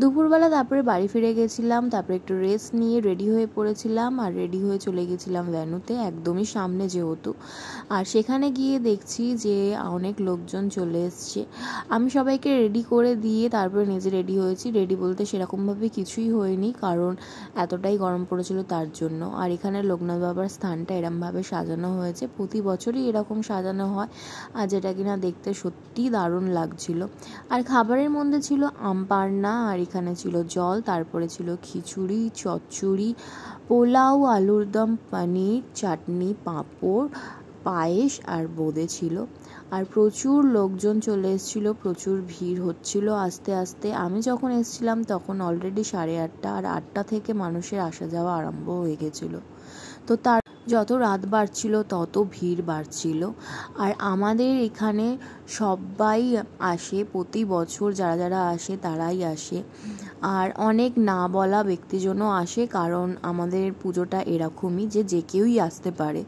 দুপুরবেলা তারপরে বাড়ি ফিরে গেছিলাম, তারপরে একটু রেস্ট নিয়ে রেডি হয়ে পড়েছিলাম, আর রেডি হয়ে চলে গেছিলাম ভ্যানুতে, একদমই সামনে যেহেতু। আর সেখানে গিয়ে দেখছি যে অনেক লোকজন চলে এসছে। আমি সবাইকে রেডি করে দিয়ে তারপরে নিজে রেডি হয়েছি। রেডি বলতে সেরকমভাবে কিছুই হয়নি, কারণ এতটাই গরম পড়েছিল তার জন্য। আর এখানে লোকনাথ বাবার স্থানটা এরমভাবে সাজানো হয়েছে, প্রতি বছরই এরকম সাজানো হয়, আর যেটা কিনা দেখতে সত্যি দারুণ লাগছিল। আর খাবারের মধ্যে ছিল আমপান্না, আর এখানে ছিল জল, তারপরে ছিল খিচুড়ি, চচ্চড়ি, পোলাও, আলুর দম, পনির, চাটনি, পাঁপড়, পায়েস আর বোঁদে ছিল। আর প্রচুর লোকজন চলে এসেছিলো, প্রচুর ভিড় হচ্ছিল আস্তে আস্তে। আমি যখন এসেছিলাম তখন অলরেডি 8:30, আর 8টা থেকে মানুষের আসা যাওয়া আরম্ভ হয়ে গেছিলো। তো তার যত রাত বাড়ছিল তত ভিড় বাড়ছিল। আর আমাদের এখানে সবাই আসে, প্রতি বছর যারা যারা আসে তারাই আসে। আর অনেক না বলা ব্যক্তিজনও আসে, কারণ আমাদের পুজোটা এরকমই যে যে কেউই আসতে পারে।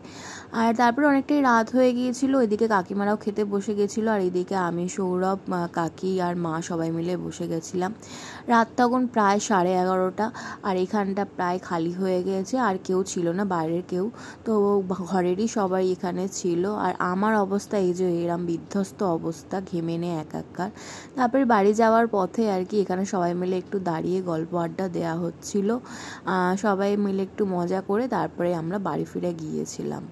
আর তারপরে অনেকটাই রাত হয়ে গিয়েছিল, এদিকে কাকিমারাও খেতে বসে গেছিলো, আর এদিকে আমি, সৌরভ, কাকি আর মা সবাই মিলে বসে গেছিলাম। রাত তখন প্রায় 11:30, আর এখানটা প্রায় খালি হয়ে গেছে, আর কেউ ছিল না, বাইরের কেউ, তো ঘরেরই সবাই এখানে ছিল। আর আমার অবস্থা এই যে এরম বিধ্বস্ত অবস্থা, ঘেমে নে একাকার। তারপরে বাড়ি যাওয়ার পথে আর কি এখানে সবাই মিলে একটু দাঁড়িয়ে গল্প আড্ডা দেওয়া হচ্ছিল, সবাই মিলে একটু মজা করে তারপরে আমরা বাড়ি ফিরে গিয়েছিলাম।